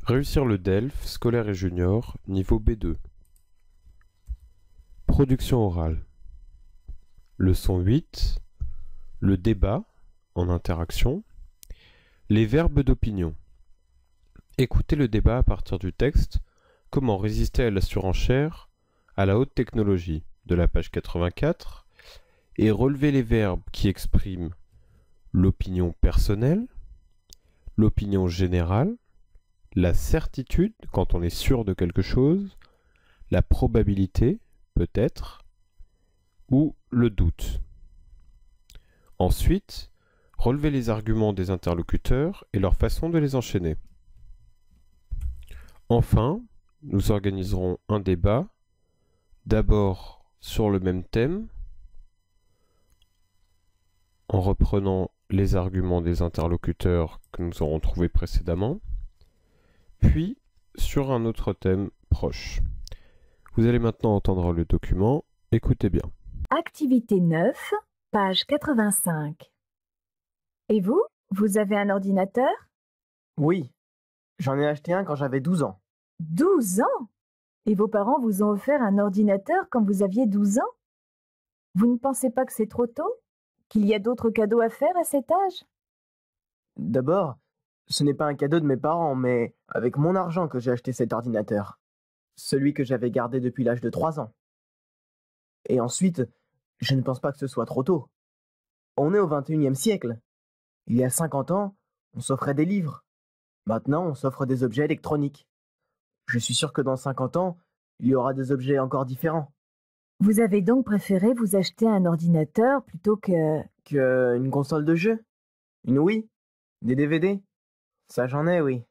Réussir le DELF, scolaire et junior, niveau B2. Production orale. Leçon 8. Le débat, en interaction. Les verbes d'opinion. Écoutez le débat à partir du texte « Comment résister à la surenchère à la haute technologie » de la page 84 et relevez les verbes qui expriment l'opinion personnelle, l'opinion générale, la certitude quand on est sûr de quelque chose, la probabilité, peut-être, ou le doute. Ensuite, relevez les arguments des interlocuteurs et leur façon de les enchaîner. Enfin, nous organiserons un débat, d'abord sur le même thème, en reprenant les arguments des interlocuteurs que nous aurons trouvés précédemment, puis sur un autre thème proche. Vous allez maintenant entendre le document, écoutez bien. Activité 9, page 85. Et vous, vous avez un ordinateur? Oui, j'en ai acheté un quand j'avais 12 ans. 12 ans? Et vos parents vous ont offert un ordinateur quand vous aviez 12 ans? Vous ne pensez pas que c'est trop tôt? Qu'il y a d'autres cadeaux à faire à cet âge? D'abord, ce n'est pas un cadeau de mes parents, mais avec mon argent que j'ai acheté cet ordinateur. Celui que j'avais gardé depuis l'âge de 3 ans. Et ensuite, je ne pense pas que ce soit trop tôt. On est au 21e siècle. Il y a 50 ans, on s'offrait des livres. Maintenant, on s'offre des objets électroniques. Je suis sûr que dans 50 ans, il y aura des objets encore différents. Vous avez donc préféré vous acheter un ordinateur plutôt que... Une console de jeu? Une Wii? Des DVD? Ça j'en ai, oui.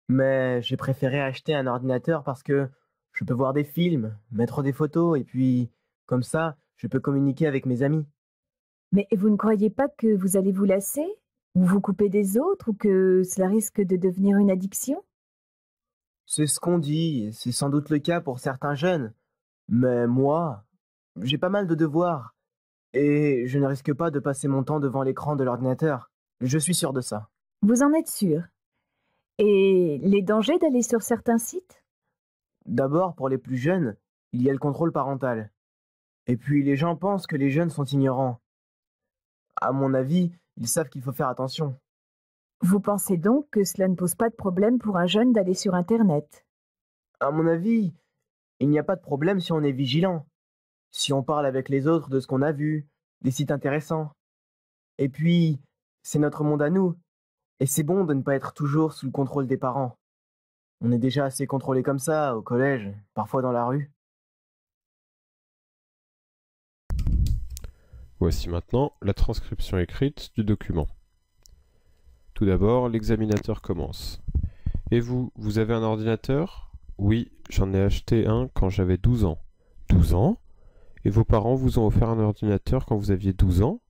Mais j'ai préféré acheter un ordinateur parce que je peux voir des films, mettre des photos, et puis, comme ça, je peux communiquer avec mes amis. Mais vous ne croyez pas que vous allez vous lasser? Ou vous couper des autres? Ou que cela risque de devenir une addiction? C'est ce qu'on dit, et c'est sans doute le cas pour certains jeunes. Mais moi, j'ai pas mal de devoirs, et je ne risque pas de passer mon temps devant l'écran de l'ordinateur. Je suis sûr de ça. Vous en êtes sûr? Et les dangers d'aller sur certains sites? D'abord, pour les plus jeunes, il y a le contrôle parental. Et puis les gens pensent que les jeunes sont ignorants. À mon avis, ils savent qu'il faut faire attention. Vous pensez donc que cela ne pose pas de problème pour un jeune d'aller sur Internet? À mon avis, il n'y a pas de problème si on est vigilant. Si on parle avec les autres de ce qu'on a vu, des sites intéressants. Et puis, c'est notre monde à nous. Et c'est bon de ne pas être toujours sous le contrôle des parents. On est déjà assez contrôlé comme ça, au collège, parfois dans la rue. Voici maintenant la transcription écrite du document. Tout d'abord, l'examinateur commence. Et vous, vous avez un ordinateur? Oui, j'en ai acheté un quand j'avais 12 ans. 12 ans? Et vos parents vous ont offert un ordinateur quand vous aviez 12 ans?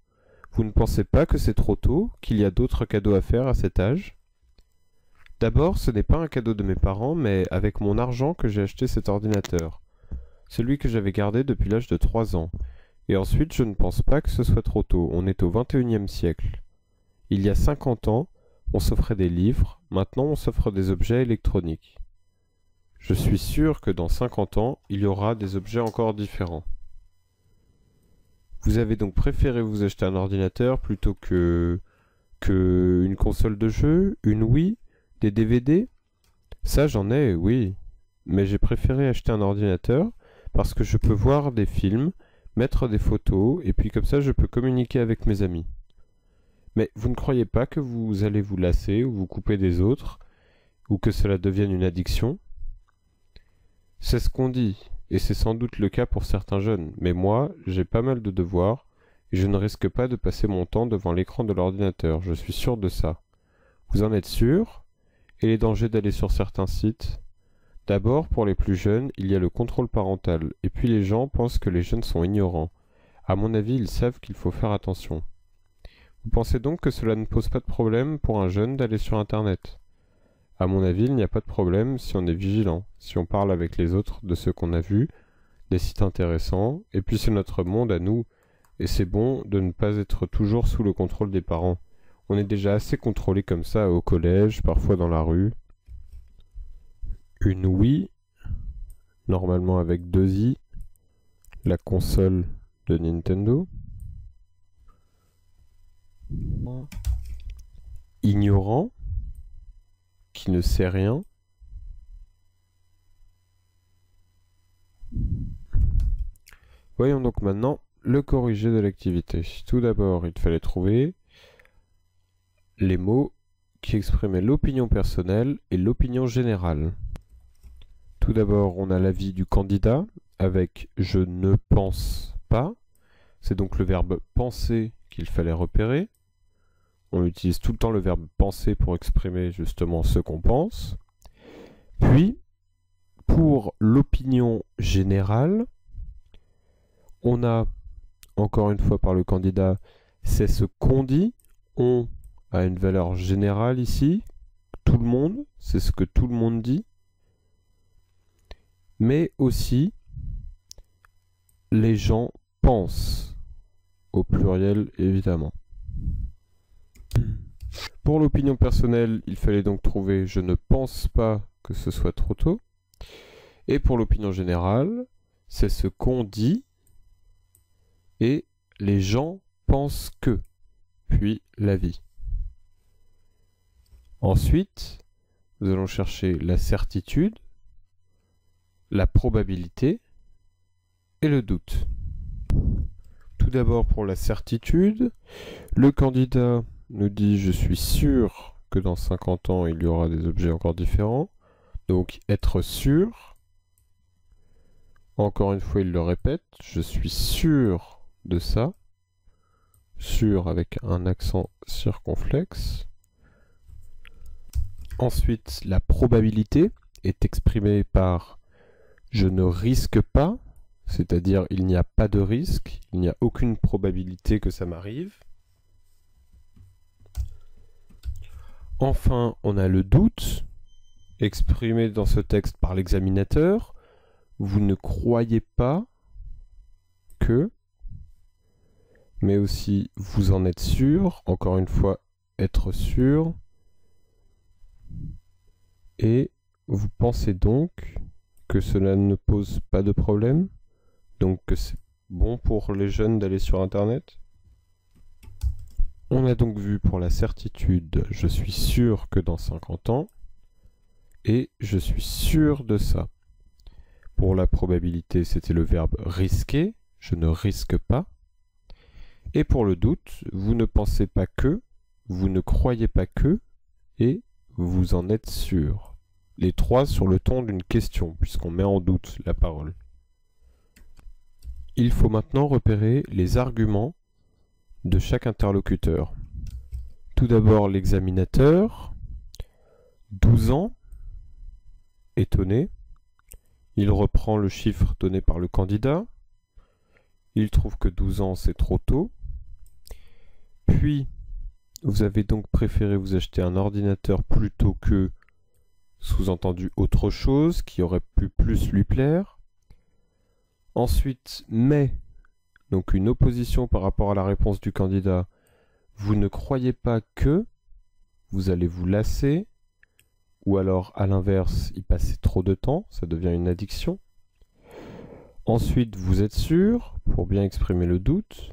Vous ne pensez pas que c'est trop tôt, qu'il y a d'autres cadeaux à faire à cet âge? D'abord, ce n'est pas un cadeau de mes parents, mais avec mon argent que j'ai acheté cet ordinateur. Celui que j'avais gardé depuis l'âge de 3 ans. Et ensuite, je ne pense pas que ce soit trop tôt, on est au 21e siècle. Il y a 50 ans, on s'offrait des livres, maintenant on s'offre des objets électroniques. Je suis sûr que dans 50 ans, il y aura des objets encore différents. Vous avez donc préféré vous acheter un ordinateur plutôt que une console de jeu, une Wii, des DVD? Ça j'en ai, oui. Mais j'ai préféré acheter un ordinateur parce que je peux voir des films, mettre des photos, et puis comme ça je peux communiquer avec mes amis. Mais vous ne croyez pas que vous allez vous lasser ou vous couper des autres, ou que cela devienne une addiction? C'est ce qu'on dit, et c'est sans doute le cas pour certains jeunes, mais moi, j'ai pas mal de devoirs, et je ne risque pas de passer mon temps devant l'écran de l'ordinateur, je suis sûr de ça. Vous en êtes sûr? Et les dangers d'aller sur certains sites? D'abord, pour les plus jeunes, il y a le contrôle parental, et puis les gens pensent que les jeunes sont ignorants. À mon avis, ils savent qu'il faut faire attention. Vous pensez donc que cela ne pose pas de problème pour un jeune d'aller sur Internet? À mon avis, il n'y a pas de problème si on est vigilant, si on parle avec les autres de ce qu'on a vu, des sites intéressants, et puis c'est notre monde à nous, et c'est bon de ne pas être toujours sous le contrôle des parents. On est déjà assez contrôlé comme ça au collège, parfois dans la rue. une Wii, normalement avec 2 i, la console de Nintendo. Ignorant, qui ne sait rien. Voyons donc maintenant le corrigé de l'activité. Tout d'abord, il fallait trouver les mots qui exprimaient l'opinion personnelle et l'opinion générale. Tout d'abord, on a l'avis du candidat avec « je ne pense pas ». C'est donc le verbe « penser » qu'il fallait repérer. On utilise tout le temps le verbe « penser » pour exprimer justement ce qu'on pense. Puis, pour l'opinion générale, on a, encore une fois par le candidat, c'est ce qu'on dit. On a une valeur générale ici. Tout le monde, c'est ce que tout le monde dit. Mais aussi, les gens pensent, au pluriel évidemment. Pour l'opinion personnelle, il fallait donc trouver « je ne pense pas que ce soit trop tôt ». Et pour l'opinion générale, c'est ce qu'on dit et les gens pensent que, puis l'avis. Ensuite, nous allons chercher la certitude, la probabilité et le doute. Tout d'abord pour la certitude, le candidat nous dit « je suis sûr que dans 50 ans il y aura des objets encore différents ». Donc être sûr, encore une fois il le répète, je suis sûr de ça, sûr avec un accent circonflexe. Ensuite la probabilité est exprimée par je ne risque pas, c'est-à-dire il n'y a pas de risque, il n'y a aucune probabilité que ça m'arrive. Enfin, on a le doute, exprimé dans ce texte par l'examinateur. Vous ne croyez pas que, mais aussi vous en êtes sûr, encore une fois, être sûr. Et vous pensez donc que cela ne pose pas de problème, donc que c'est bon pour les jeunes d'aller sur Internet. On a donc vu pour la certitude, je suis sûr que dans 50 ans, et je suis sûr de ça. Pour la probabilité, c'était le verbe risquer, je ne risque pas. Et pour le doute, vous ne pensez pas que, vous ne croyez pas que, et vous en êtes sûr. Les trois sur le ton d'une question, puisqu'on met en doute la parole. Il faut maintenant repérer les arguments de chaque interlocuteur. Tout d'abord l'examinateur, 12 ans, étonné. Il reprend le chiffre donné par le candidat. Il trouve que 12 ans c'est trop tôt. Puis, vous avez donc préféré vous acheter un ordinateur plutôt que, sous-entendu, autre chose qui aurait pu plus lui plaire. Ensuite, mais, donc une opposition par rapport à la réponse du candidat. Vous ne croyez pas que vous allez vous lasser, ou alors à l'inverse, y passer trop de temps, ça devient une addiction. Ensuite, vous êtes sûr, pour bien exprimer le doute.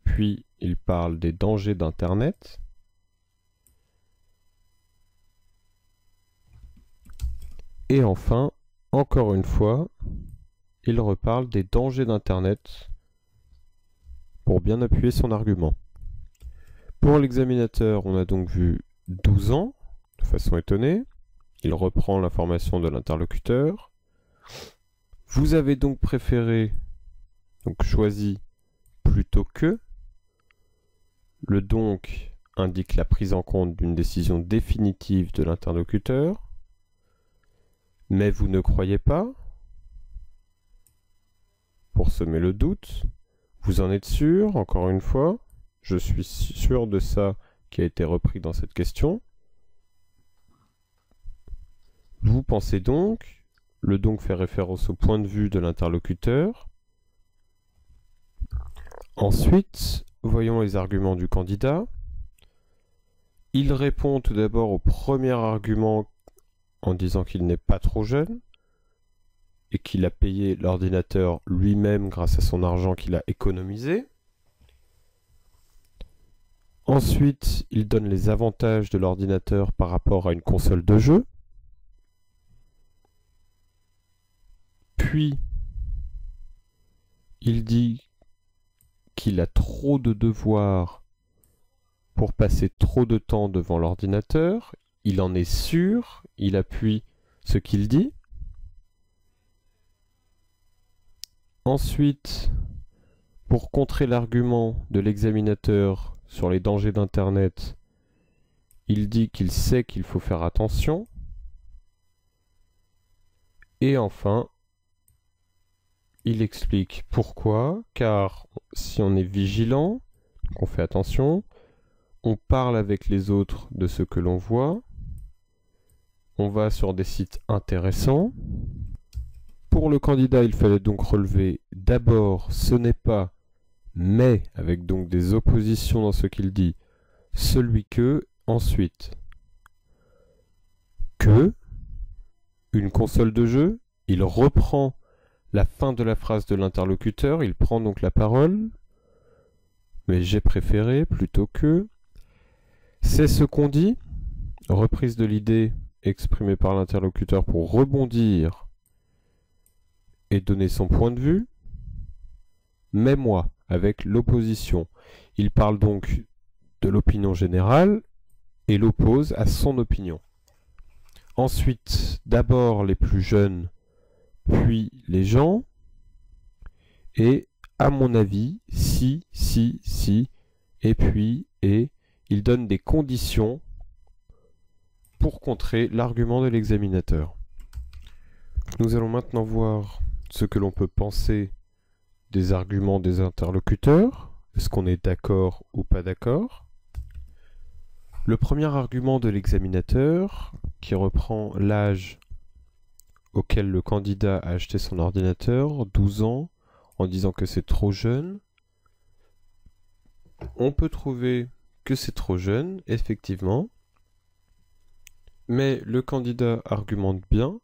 Puis, il parle des dangers d'Internet. Et enfin, encore une fois, il reparle des dangers d'Internet pour bien appuyer son argument. Pour l'examinateur, on a donc vu 12 ans, de façon étonnée. Il reprend l'information de l'interlocuteur. Vous avez donc préféré, donc choisi plutôt que. Le donc indique la prise en compte d'une décision définitive de l'interlocuteur. Mais vous ne croyez pas. Pour semer le doute. Vous en êtes sûr, encore une fois. Je suis sûr de ça qui a été repris dans cette question. Vous pensez donc, le donc fait référence au point de vue de l'interlocuteur. Ensuite, voyons les arguments du candidat. Il répond tout d'abord au premier argument en disant qu'il n'est pas trop jeune et qu'il a payé l'ordinateur lui-même grâce à son argent qu'il a économisé. Ensuite, il donne les avantages de l'ordinateur par rapport à une console de jeu. Puis, il dit qu'il a trop de devoirs pour passer trop de temps devant l'ordinateur. Il en est sûr, il appuie ce qu'il dit. Ensuite, pour contrer l'argument de l'examinateur sur les dangers d'Internet, il dit qu'il sait qu'il faut faire attention. Et enfin, il explique pourquoi, car si on est vigilant, qu'on fait attention, on parle avec les autres de ce que l'on voit, on va sur des sites intéressants. Pour le candidat, il fallait donc relever d'abord ce n'est pas, mais avec donc des oppositions dans ce qu'il dit, celui que, ensuite que, une console de jeu, il reprend la fin de la phrase de l'interlocuteur, il prend donc la parole, mais j'ai préféré plutôt que. C'est ce qu'on dit, reprise de l'idée exprimée par l'interlocuteur pour rebondir et donner son point de vue, mais moi, avec l'opposition. Il parle donc de l'opinion générale et l'oppose à son opinion. Ensuite, d'abord les plus jeunes, puis les gens, et à mon avis, si, et puis, et, il donne des conditions pour contrer l'argument de l'examinateur. Nous allons maintenant voir ce que l'on peut penser des arguments des interlocuteurs. Est-ce qu'on est d'accord ou pas d'accord? Le premier argument de l'examinateur, qui reprend l'âge auquel le candidat a acheté son ordinateur, 12 ans, en disant que c'est trop jeune. On peut trouver que c'est trop jeune, effectivement, mais le candidat argumente bien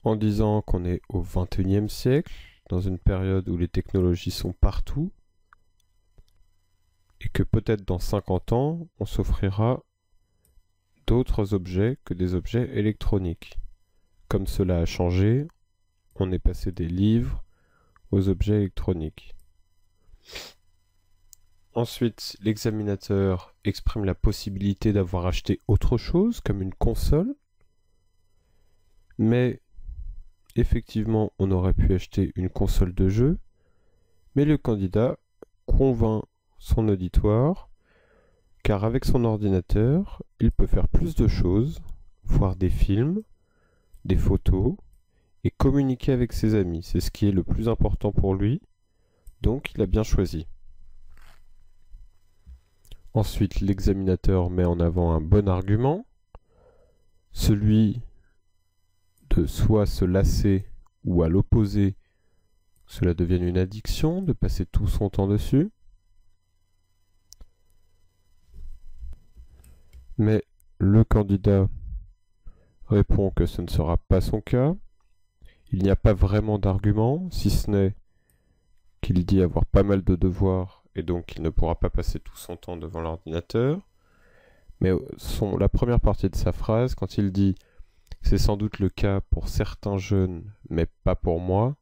en disant qu'on est au XXIe siècle, dans une période où les technologies sont partout, et que peut-être dans 50 ans, on s'offrira d'autres objets que des objets électroniques. Comme cela a changé, on est passé des livres aux objets électroniques. Ensuite, l'examinateur exprime la possibilité d'avoir acheté autre chose, comme une console. Mais, effectivement, on aurait pu acheter une console de jeu. Mais le candidat convainc son auditoire, car avec son ordinateur, il peut faire plus de choses, voir des films, des photos, et communiquer avec ses amis. C'est ce qui est le plus important pour lui, donc il a bien choisi. Ensuite, l'examinateur met en avant un bon argument, celui de soit se lasser ou à l'opposé, cela devienne une addiction, de passer tout son temps dessus. Mais le candidat répond que ce ne sera pas son cas. Il n'y a pas vraiment d'argument, si ce n'est qu'il dit avoir pas mal de devoirs et donc il ne pourra pas passer tout son temps devant l'ordinateur. Mais la première partie de sa phrase, quand il dit « c'est sans doute le cas pour certains jeunes, mais pas pour moi »,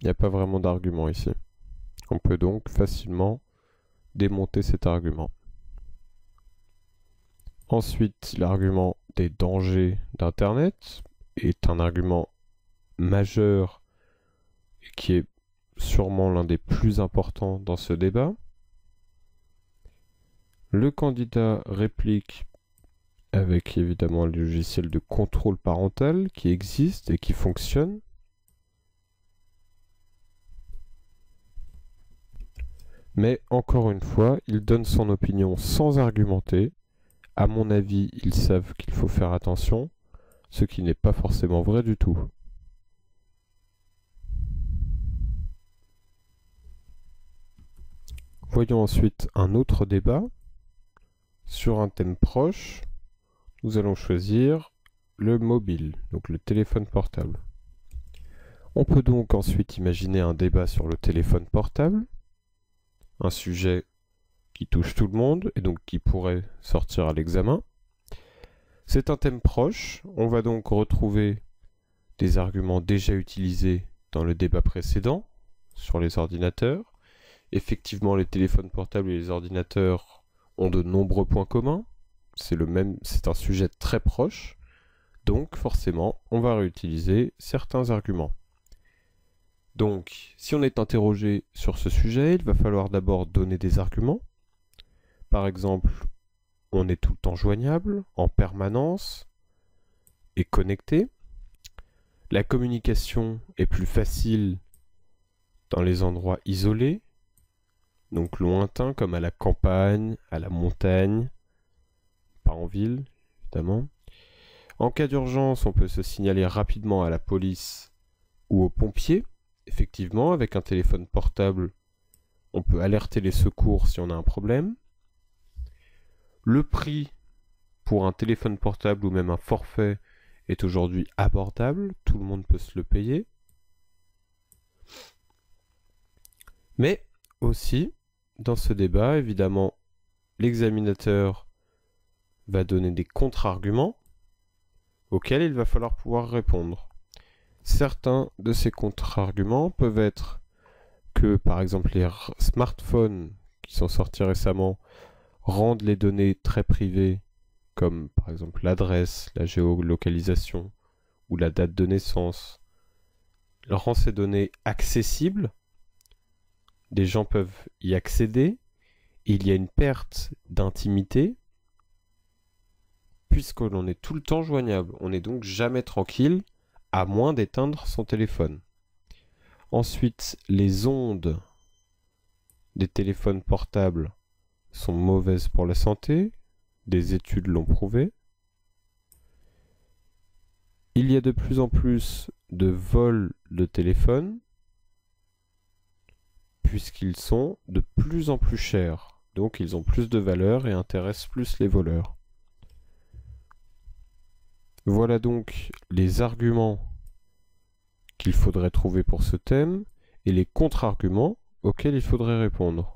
il n'y a pas vraiment d'argument ici. On peut donc facilement démonter cet argument. Ensuite, l'argument des dangers d'Internet est un argument majeur et qui est sûrement l'un des plus importants dans ce débat. Le candidat réplique avec évidemment les logiciels de contrôle parental qui existent et qui fonctionnent. Mais encore une fois, il donne son opinion sans argumenter. À mon avis, ils savent qu'il faut faire attention, ce qui n'est pas forcément vrai du tout. Voyons ensuite un autre débat sur un thème proche. nous allons choisir le mobile, donc le téléphone portable. On peut donc ensuite imaginer un débat sur le téléphone portable, un sujet qui touche tout le monde et donc qui pourrait sortir à l'examen. C'est un thème proche, on va donc retrouver des arguments déjà utilisés dans le débat précédent sur les ordinateurs. Effectivement, les téléphones portables et les ordinateurs ont de nombreux points communs, c'est un sujet très proche, donc forcément, on va réutiliser certains arguments. Donc, si on est interrogé sur ce sujet, il va falloir d'abord donner des arguments. Par exemple, on est tout le temps joignable, en permanence, et connecté. La communication est plus facile dans les endroits isolés, donc lointains, comme à la campagne, à la montagne, pas en ville, évidemment. En cas d'urgence, on peut se signaler rapidement à la police ou aux pompiers. Effectivement, avec un téléphone portable, on peut alerter les secours si on a un problème. Le prix pour un téléphone portable ou même un forfait est aujourd'hui abordable, tout le monde peut se le payer. Mais aussi, dans ce débat, évidemment, l'examinateur va donner des contre-arguments auxquels il va falloir pouvoir répondre. Certains de ces contre-arguments peuvent être que, par exemple, les smartphones qui sont sortis récemment rendent les données très privées, comme par exemple l'adresse, la géolocalisation ou la date de naissance, rend ces données accessibles. Des gens peuvent y accéder. Il y a une perte d'intimité puisque l'on est tout le temps joignable. On n'est donc jamais tranquille à moins d'éteindre son téléphone. Ensuite, les ondes des téléphones portables sont mauvaises pour la santé. Des études l'ont prouvé. Il y a de plus en plus de vols de téléphones puisqu'ils sont de plus en plus chers. Donc ils ont plus de valeur et intéressent plus les voleurs. Voilà donc les arguments qu'il faudrait trouver pour ce thème et les contre-arguments auxquels il faudrait répondre.